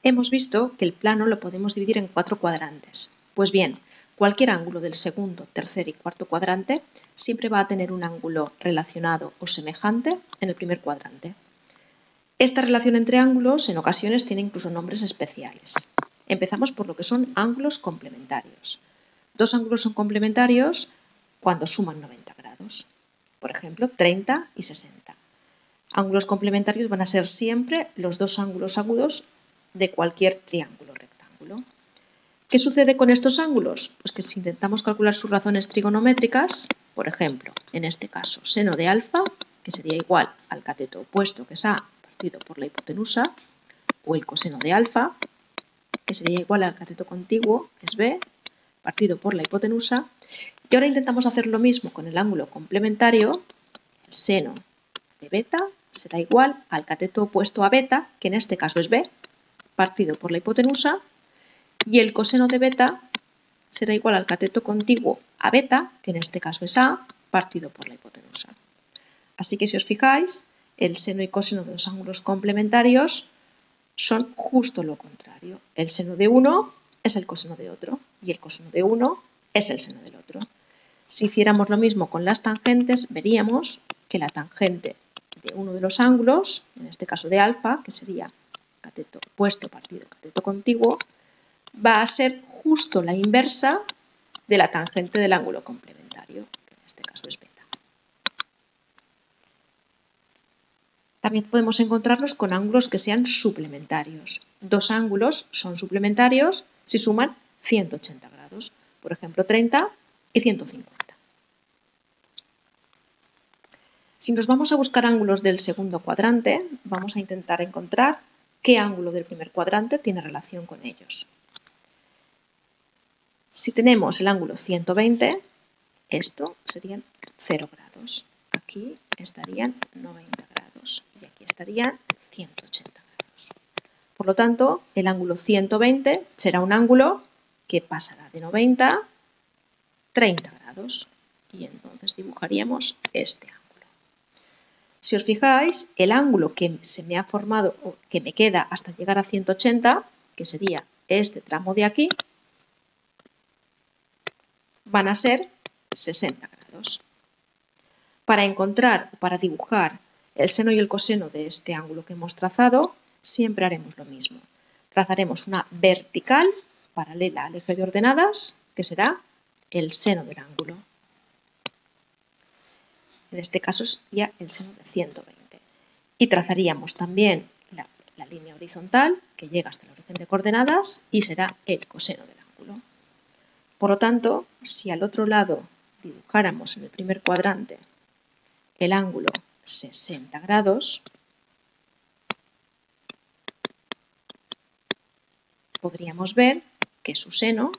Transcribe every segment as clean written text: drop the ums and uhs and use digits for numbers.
Hemos visto que el plano lo podemos dividir en 4 cuadrantes. Pues bien, cualquier ángulo del segundo, tercer y cuarto cuadrante siempre va a tener un ángulo relacionado o semejante en el primer cuadrante. Esta relación entre ángulos en ocasiones tiene incluso nombres especiales. Empezamos por lo que son ángulos complementarios. Dos ángulos son complementarios cuando suman 90 grados. Por ejemplo, 30 y 60. Ángulos complementarios van a ser siempre los dos ángulos agudos de cualquier triángulo rectángulo. ¿Qué sucede con estos ángulos? Pues que si intentamos calcular sus razones trigonométricas, por ejemplo, en este caso, seno de alfa, que sería igual al cateto opuesto, que es A, partido por la hipotenusa, o el coseno de alfa, que sería igual al cateto contiguo, que es B, partido por la hipotenusa. Y ahora intentamos hacer lo mismo con el ángulo complementario. El seno de beta será igual al cateto opuesto a beta, que en este caso es B, partido por la hipotenusa, y el coseno de beta será igual al cateto contiguo a beta, que en este caso es A, partido por la hipotenusa. Así que si os fijáis, el seno y coseno de los ángulos complementarios son justo lo contrario. El seno de uno es el coseno de otro y el coseno de uno es el seno del otro. Si hiciéramos lo mismo con las tangentes, veríamos que la tangente de uno de los ángulos, en este caso de alfa, que sería cateto opuesto partido cateto contiguo, va a ser justo la inversa de la tangente del ángulo complementario, que en este caso es beta. También podemos encontrarnos con ángulos que sean suplementarios. Dos ángulos son suplementarios si suman 180 grados, por ejemplo 30 y 150. Si nos vamos a buscar ángulos del segundo cuadrante, vamos a intentar encontrar qué ángulo del primer cuadrante tiene relación con ellos. Si tenemos el ángulo 120, esto serían 0 grados. Aquí estarían 90 grados y aquí estarían 180 grados. Por lo tanto, el ángulo 120 será un ángulo que pasará de 90 a 30 grados y entonces dibujaríamos este ángulo. Si os fijáis, el ángulo que se me ha formado o que me queda hasta llegar a 180, que sería este tramo de aquí, van a ser 60 grados. Para encontrar o para dibujar el seno y el coseno de este ángulo que hemos trazado, siempre haremos lo mismo. Trazaremos una vertical paralela al eje de ordenadas, que será el seno del ángulo. En este caso sería el seno de 120. Y trazaríamos también la línea horizontal que llega hasta el origen de coordenadas y será el coseno del ángulo. Por lo tanto, si al otro lado dibujáramos en el primer cuadrante el ángulo 60 grados, podríamos ver que su seno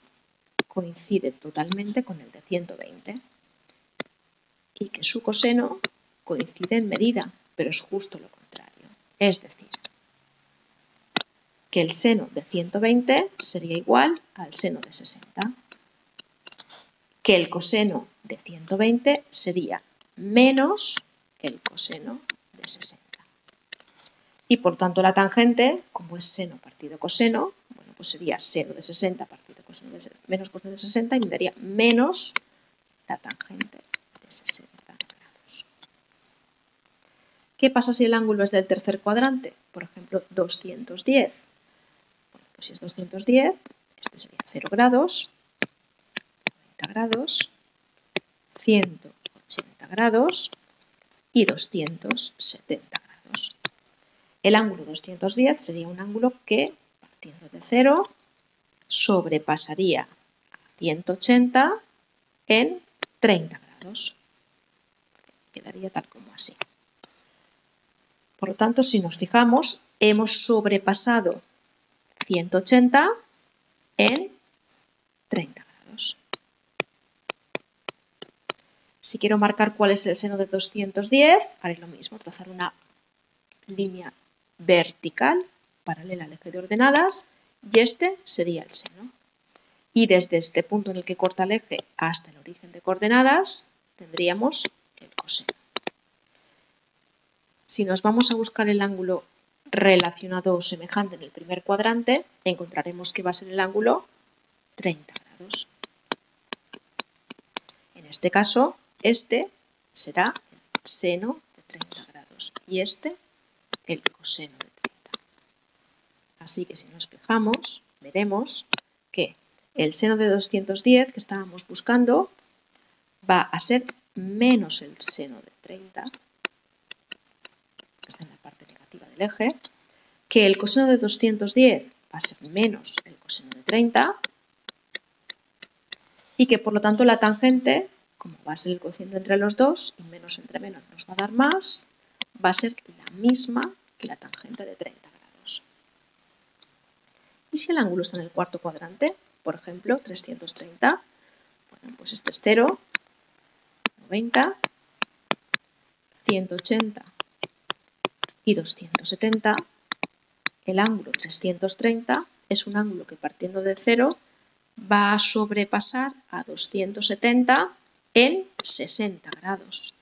coincide totalmente con el de 120 y que su coseno coincide en medida, pero es justo lo contrario. Es decir, que el seno de 120 sería igual al seno de 60, que el coseno de 120 sería menos el coseno de 60. Y por tanto la tangente, como es seno partido coseno, bueno, pues sería seno de 60 partido coseno de menos coseno de 60 y me daría menos la tangente de 60 grados. ¿Qué pasa si el ángulo es del tercer cuadrante? Por ejemplo, 210. Bueno, pues si es 210, este sería 0 grados, 90 grados, 180 grados y 270 grados. El ángulo 210 sería un ángulo que, partiendo de 0, sobrepasaría a 180 en 30 grados. Quedaría tal como así. Por lo tanto, si nos fijamos, hemos sobrepasado 180 en 30 grados. Si quiero marcar cuál es el seno de 210, haré lo mismo, trazar una línea vertical paralela al eje de ordenadas y este sería el seno. Y desde este punto en el que corta el eje hasta el origen de coordenadas tendríamos el coseno. Si nos vamos a buscar el ángulo relacionado o semejante en el primer cuadrante, encontraremos que va a ser el ángulo 30 grados. En este caso, este será el seno de 30 grados y este el coseno de 30. Así que si nos fijamos, veremos que el seno de 210 que estábamos buscando va a ser menos el seno de 30, que está en la parte negativa del eje, que el coseno de 210 va a ser menos el coseno de 30 y que por lo tanto la tangente, como va a ser el cociente entre los dos y menos entre menos nos va a dar más, va a ser la misma que la tangente de 30 grados. ¿Y si el ángulo está en el cuarto cuadrante? Por ejemplo, 330. Bueno, pues este es 0, 90, 180 y 270. El ángulo 330 es un ángulo que partiendo de 0 va a sobrepasar a 270 en 60 grados.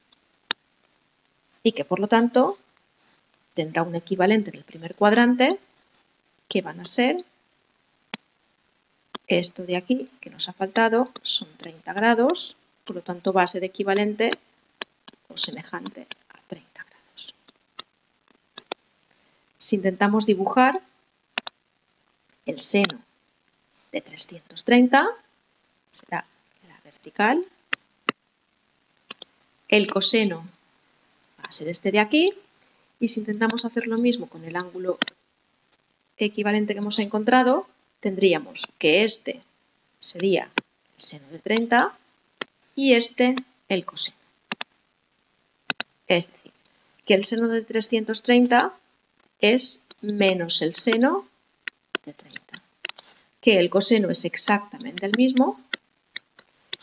Y que por lo tanto tendrá un equivalente en el primer cuadrante que van a ser esto de aquí que nos ha faltado, son 30 grados, por lo tanto va a ser equivalente o semejante a 30 grados. Si intentamos dibujar el seno de 330, será la vertical, el coseno va a ser este de aquí, y si intentamos hacer lo mismo con el ángulo equivalente que hemos encontrado, tendríamos que este sería el seno de 30 y este el coseno. Es decir, que el seno de 330 es menos el seno de 30, que el coseno es exactamente el mismo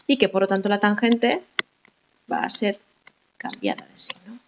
y que por lo tanto la tangente va a ser cambiada de signo.